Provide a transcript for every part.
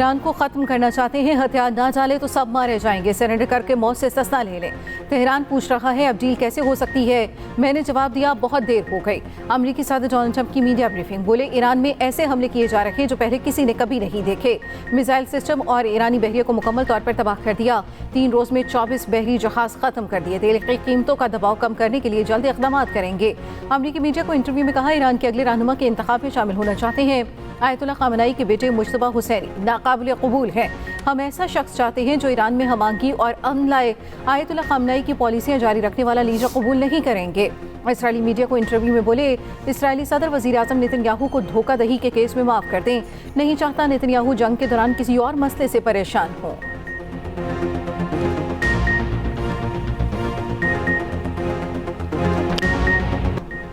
Iran को ख़त्म करना चाहते हैं, हथियार ना डाले तो सब मारे जाएंगे, सरेंडर करके मौत से इस्तिस्ना ले लें। तेहरान पूछ रहा है अब डील कैसे हो सकती है। मैंने जवाब दिया बहुत देर हो गई। अमेरिकी सदर डोनाल्ड ट्रंप की मीडिया ब्रीफिंग, बोले ईरान में ऐसे हमले किए जा रहे हैं जो पहले किसी ने कभी नहीं देखे। मिसाइल सिस्टम और ईरानी बहरिया को मुकम्मल तौर पर तबाह कर दिया। 3 रोज में 24 बहरी जहाज खत्म कर दिए। तेल की कीमतों का दबाव कम करने के लिए जल्द इक़दाम करेंगे। अमेरिकी मीडिया को इंटरव्यू में कहा ईरान के अगले रहनुमा के इंतखाब में शामिल होना चाहते हैं। आयतुल्लाह ख़ामेनी के बेटे मुश्तबा हुसैनी नाकाबिल कबूल है। हम ऐसा शख्स चाहते हैं जो ईरान में हमागी और अमन लाए। आयतुल्लाह ख़ामेनी की पॉलिसियाँ जारी रखने वाला लीडर कबूल नहीं करेंगे। इसराइली मीडिया को इंटरव्यू में बोले इसराइली सदर वज़ीर आज़म नेतन्याहू को धोखाधड़ी के केस में माफ़ कर दें। नहीं चाहता नेतन्याहू जंग के दौरान किसी और मसले से परेशान हो।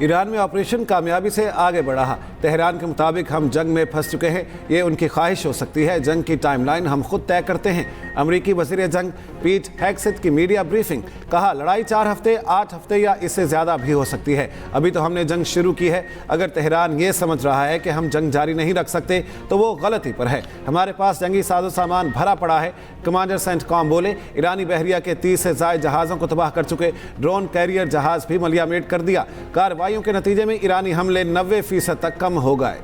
ईरान में ऑपरेशन कामयाबी से आगे बढ़ा। तेहरान के मुताबिक हम जंग में फंस चुके हैं, ये उनकी ख्वाहिश हो सकती है। जंग की टाइमलाइन हम खुद तय करते हैं। अमरीकी वज़ीर जंग पीट हेग्सेथ की मीडिया ब्रीफिंग, कहा लड़ाई 4 हफ्ते 8 हफ्ते या इससे ज़्यादा भी हो सकती है। अभी तो हमने जंग शुरू की है। अगर तेहरान ये समझ रहा है कि हम जंग जारी नहीं रख सकते तो वो गलती पर है। हमारे पास जंगी साजो सामान भरा पड़ा है। कमांडर सेंटकॉम बोले ईरानी बहरिया के 30 से ज़ायद जहाज़ों को तबाह कर चुके। ड्रोन कैरियर जहाज़ भी मलियामेट कर दिया। कार्रवाइयों के नतीजे में ईरानी हमले 90% तक कम हो गए।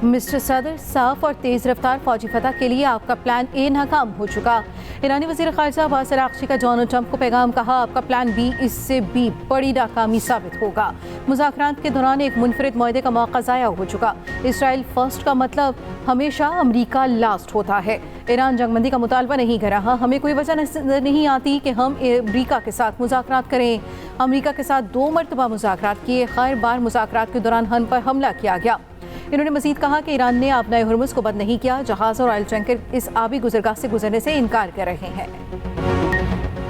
मिस्टर सदर, साफ और तेज़ रफ्तार फौजी फतह के लिए आपका प्लान ए नाकाम हो चुका। ईरानी वज़ीर ख़ारिजा अब्बास अराग़ची का डोनाल्ड ट्रंप को पैगाम, कहा आपका प्लान बी इससे भी बड़ी नाकामी साबित होगा। मुज़ाकरात के दौरान एक मुनफरिद मुआहदे का मौका ज़ाया हो चुका। इसराइल फर्स्ट का मतलब हमेशा अमरीका लास्ट होता है। ईरान जंगबंदी का मुतालबा नहीं कर रहा। हमें कोई वजह नज़र नहीं आती कि हम अमरीका के साथ मुज़ाकरात करें। अमरीका के साथ 2 मरतबा मुज़ाकरात किए। हर बार मुज़ाकरात के दौरान हम पर हमला किया गया। इन्होंने मजीद कहा कि ईरान ने आबनाए हुर्मुज़ को बंद नहीं किया। जहाज़ और ऑयल टैंकर इस आबी गुजरगाह से गुजरने से इनकार कर रहे हैं।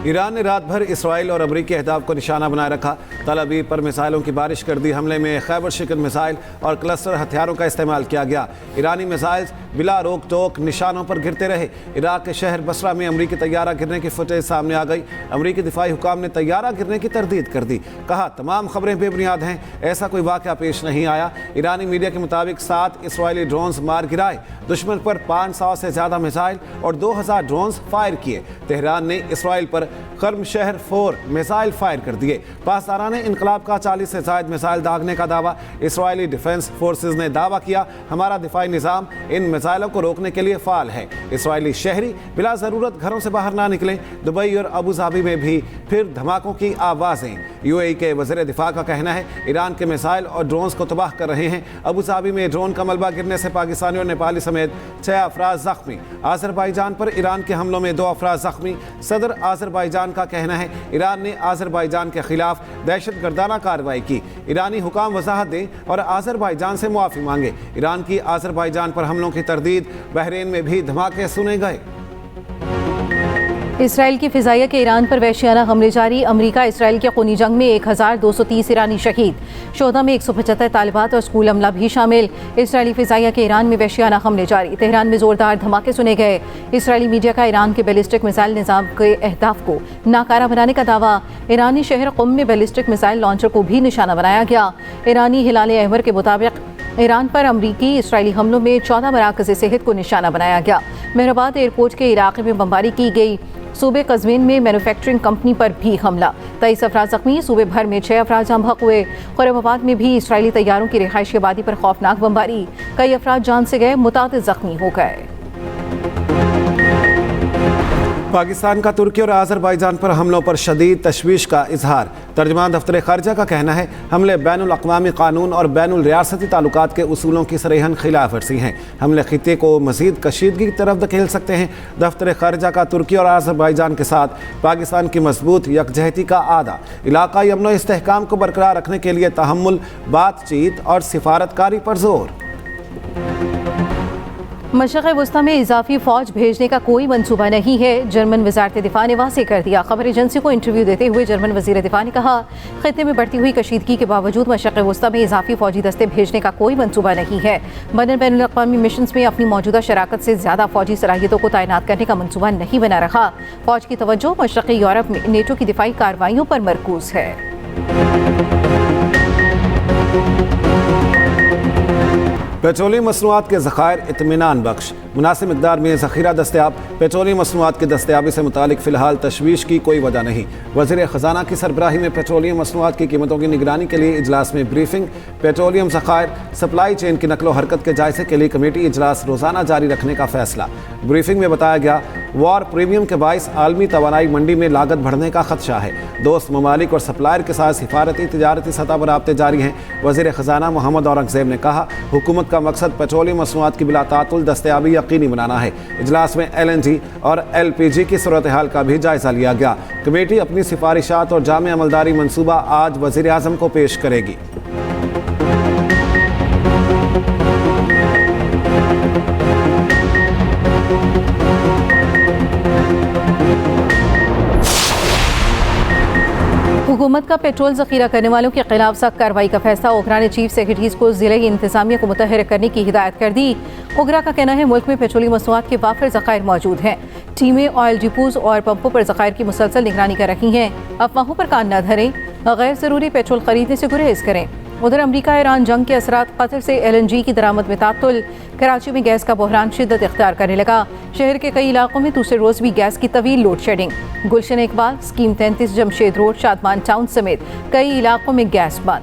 ईरान ने रात भर इसराइल और अमरीकी अहदाफ को निशाना बनाए रखा। तल अवीव पर मिसाइलों की बारिश कर दी। हमले में खैबर शिकन मिसाइल और क्लस्टर हथियारों का इस्तेमाल किया गया। ईरानी मिसाइल्स बिला रोक टोक निशानों पर गिरते रहे। इराक के शहर बसरा में अमरीकी तैयारा गिरने की फुटेज सामने आ गई। अमरीकी दिफाई हुकाम ने तैयारा गिरने की तरदीद कर दी। कहा तमाम खबरें बेबुनियाद हैं, ऐसा कोई वाक़या पेश नहीं आया। ईरानी मीडिया के मुताबिक 7 इसराइली ड्रोन्स मार गिराए। दुश्मन पर 500 से ज़्यादा मिसाइल और 2000 ड्रोन्स फायर किए। तेहरान ने इसराइल पर कर्म शहर 4 मिसाइल फायर कर दिए। पासदाराने इनकलाब का 40 से ज़ायद मिसाइल दागने का दावा। इसराइली डिफेंस फोर्सेज ने दावा किया हमारा दिफाई निज़ाम इन मिसाइलों को रोकने के लिए फ़ाल है। इसराइली शहरी बिला ज़रूरत घरों से बाहर ना निकलें। दुबई और अबू धाबी में भी फिर धमाकों की आवाज़ें। यूएई के वज़ीर दिफा का कहना है ईरान के मिसाइल और ड्रोन्स को तबाह कर रहे हैं। अबू धाबी में ड्रोन का मलबा गिरने से पाकिस्तानी और नेपाली समेत 6 अफराद ज़ख्मी। आज़रबाईजान पर ईरान के हमलों में 2 अफराद ज़ख्मी। सदर आज़रबाईजान का कहना है ईरान ने आज़रबाईजान के खिलाफ दहशतगर्दाना कार्रवाई की। ईरानी हुकाम वजाहत दें और आज़रबाईजान से मुआफ़ी मांगे। ईरान की आज़रबाईजान पर हमलों की तरदीद। बहरीन में भी धमाके सुने गए। इसराइल की फ़िज़ाइया के ईरान पर वहशियाना हमले जारी। अमरीका इसराइल के खूनी जंग में 1230 ईरानी शहीद। शोधा में 175 तालिबात और स्कूल अमला भी शामिल। इसराइली फ़िज़ाइया के ईरान में वहशियाना हमले जारी। तेहरान में ज़ोरदार धमाके सुने गए। इसराइली मीडिया का ईरान के बैलिस्टिक मिसाइल निज़ाम के अहदाफ को नाकारा बनाने का दावा। ईरानी शहर क़ुम में बैलिस्टिक मिसाइल लॉन्चर को भी निशाना बनाया गया। ईरानी हिलाल अहमर के मुताबिक ईरान पर अमरीकी इसराइली हमलों में 14 मराकज़ सेहत को निशाना बनाया गया। मेहराबाद एयरपोर्ट के इलाके में बमबारी की गई। सूबे कज़वीन में मैन्युफैक्चरिंग कंपनी पर भी हमला। 23 अफराद ज़ख्मी। सूबे भर में 6 अफराद जम बहक हुए। खुरबाबाद में भी इसराइली तैयारों की रिहायशी आबादी पर खौफनाक बमबारी। कई अफराद जान से गए, मुतादिद ज़ख्मी हो गए। पाकिस्तान का तुर्की और आज़रबाईजान पर हमलों पर शदीद तशवीश का इजहार। तर्जुमान दफ्तर खारजा का कहना है हमले बैनुल अक़वामी कानून और बैनुल रियासती ताल्लुकात के उसूलों की सरेहन खिलाफ वर्जी हैं। हमले खित्ते को मज़ीद कशीदगी की तरफ धकेल सकते हैं। दफ्तर खारजा का तुर्की और आज़रबाईजान के साथ पाकिस्तान की मजबूत यकजहती का आदा। इलाकाई अमन व इस्तेहकाम को बरकरार रखने के लिए तहम्मुल, बातचीत और सिफारतकारी पर जोर। मशरक़ वस्ता में इजाफी फ़ौज भेजने का कोई मंसूबा नहीं है। जर्मन वज़ारत दिफ़ा ने वाज़ेह कर दिया। खबर एजेंसी को इंटरव्यू देते हुए जर्मन वज़ीर दिफ़ा ने कहा ख़ित्ते में बढ़ती हुई कशीदगी के बावजूद मशरक़ वस्ता में इजाफी फ़ौजी दस्ते भेजने का कोई मंसूबा नहीं है। बैनुल अक़वामी मिशन में अपनी मौजूदा शराकत से ज़्यादा फ़ौजी सलाहियतों को तैनात करने का मंसूबा नहीं बना रहा। फ़ौज की तवज्जो मशरक़ी यूरोप में नेटो की दिफाई कार्रवाइयों पर मरकूज़ है। पेट्रोलियम मसनूआत के ज़खायर इत्मीनान बख्श, मुनासिब मिकदार में ज़ख़ीरा दस्तयाब। पेट्रोलियम मसनूआत की दस्तयाबी से मुतालिक फ़िलहाल तशवीश की कोई वजह नहीं। वज़ीर ख़जाना की सरबराही में पेट्रोलियम मसनूआत की कीमतों की निगरानी के लिए इजलास में ब्रीफिंग। पेट्रोलियम ज़खायर सप्लाई चेन की नकलो हरकत के जायजे के लिए कमेटी इजलास रोज़ाना जारी रखने का फैसला। ब्रीफिंग में बताया गया, वॉर प्रीमियम के बाइस आलमी तवानाई मंडी में लागत बढ़ने का खदशा है। दोस्त ममालिक और सप्लायर के साथ सिफारती तजारती सतह पर राब्ते जारी हैं। वज़ीर ख़जाना मोहम्मद औरंगज़ेब ने कहा, हुकूमत का मकसद पेट्रोलियम मसनूआत की बिलातातुल दस्तयाबी यकीनी बनाना है। इजलास में LNG और LPG की सूरत हाल का भी जायजा लिया गया। कमेटी अपनी सिफारिशात और जामे अमलदारी मनसूबा आज वज़ीर आज़म को पेश करेगी। हुकूमत का पेट्रोल जखीरा करने वालों के खिलाफ सख्त कार्रवाई का फैसला। ओगरा ने चीफ सेक्रेटरीज को जिले की इंतजामिया को मुतहर करने की हिदायत कर दी। ओगरा का कहना है, मुल्क में पेट्रोलियम मसनूआत के वाफिर ज़खायर मौजूद हैं। टीमें ऑयल डिपोज और पंपों पर ज़खायर की मुसलसल निगरानी कर रही हैं। अफवाहों पर कान न धरें, गैर ज़रूरी पेट्रोल खरीदने से गुरेज करें। उधर अमरीका ईरान जंग के असरात, कतर से LNG की दरामद में तातुल। कराची में गैस का बहरान शिद्दत इख्तियार करने लगा। शहर के कई इलाकों में दूसरे रोज़ भी गैस की तवील load shedding. Gulshan Iqbal, scheme 33, Jamshed road, Shadman town समेत कई इलाकों में गैस बंद।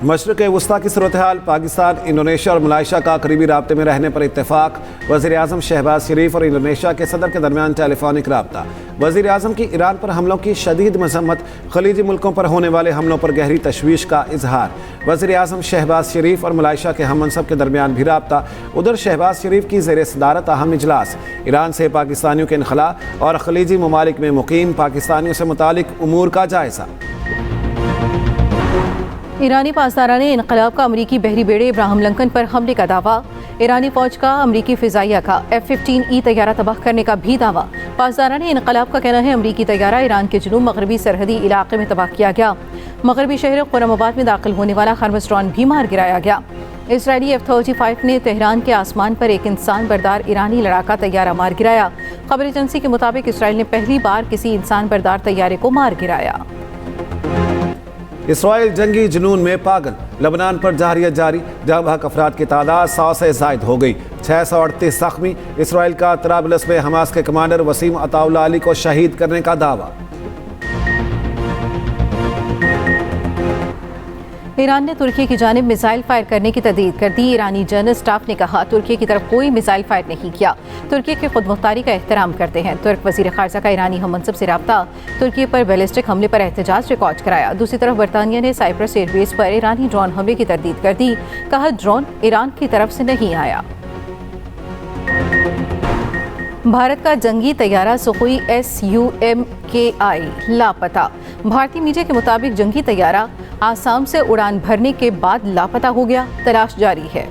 मशरक़ वस्ता की सूरत हाल, पाकिस्तान, इंडोनेशिया और मलाइशिया का करीबी राब्ते में रहने पर इत्तेफाक। वज़ीर आज़म शहबाज शरीफ और इंडोनेशिया के सदर के दरमियान टेलीफोनिक राब्ता। वज़ीर आज़म की ईरान पर हमलों की शदीद मजम्मत, खलीजी मुल्कों पर होने वाले हमलों पर गहरी तशवीश का इजहार। वज़ीर आज़म शहबाज शरीफ और मलाइशिया के हम मनसब के दरमियान भी राब्ता। उधर शहबाज शरीफ की ज़ेर सदारत अहम इजलास। ईरान से पाकिस्तानियों के इनखला और खलीजी ममालिक में मुकीम पाकिस्तानियों से मुतालिक उमूर का जायज़ा। ईरानी पासदाराने इनकलाब का अमरीकी बहरी बेड़े इब्राहिम लिंकन पर हमले का दावा। ईरानी फौज का अमरीकी फ़िज़ाइया का F-15E तैयारा तबाह करने का भी दावा। पासदाराने इनकलाब का कहना है, अमरीकी तैयारा ईरान के जुनूब मगरबी सरहदी इलाके में तबाह किया गया। मगरबी शहर खुरमाबाद में दाखिल होने वाला खरमस ड्रोन भी मार गिराया गया। इसराइली F-35 ने तेहरान के आसमान पर एक इंसान बरदार ईरानी लड़ाका तैयारा मार गिराया। खबर एजेंसी के मुताबिक इसराइल ने पहली बार किसी इंसान बरदार तैयारे को मार गिराया। इसराइल जंगी जुनून में पागल, लबनान पर जारियत जारी। जहाँ बहक अफराद की तादाद 100 से जायद हो गई। 638 जख्मी। इसराइल का तराबलस में हमास के कमांडर वसीम अताउल्लाह अली को शहीद करने का दावा। ईरान ने तुर्की की जानिब मिसाइल फायर करने की तदीद कर दी। ईरानी जनरल स्टाफ ने कहा, तुर्की की तरफ कोई मिसाइल फायर नहीं किया। तुर्की की खुद मुख्तारी का एहतराम करते हैं। तुर्क वज़ीर ख़ारजा का ईरानी हम मनसब से रब्ता। तुर्की पर बैलिस्टिक हमले पर एहतजाज रिकॉर्ड कराया। दूसरी तरफ बरतानिया ने साइप्रस एयरबेस पर ईरानी ड्रोन हमले की तरदीद कर दी। कहा, ड्रोन ईरान की तरफ से नहीं आया। भारत का जंगी तैयारा सुखोई SUMKI लापता। भारतीय मीडिया के मुताबिक जंगी तैयारा आसाम से उड़ान भरने के बाद लापता हो गया। तलाश जारी है।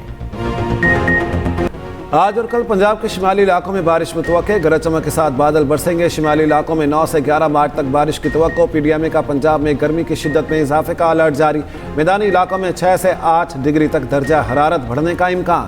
आज और कल पंजाब के शिमाली इलाकों में बारिश मुतवक्के, गरज चमक के साथ बादल बरसेंगे। शिमाली इलाकों में 9 से 11 मार्च तक बारिश की तवक्को। PDMA का पंजाब में गर्मी की शिद्दत में इजाफे का अलर्ट जारी। मैदानी इलाकों में 6 से 8 डिग्री तक दर्जा हरारत बढ़ने का इम्कान।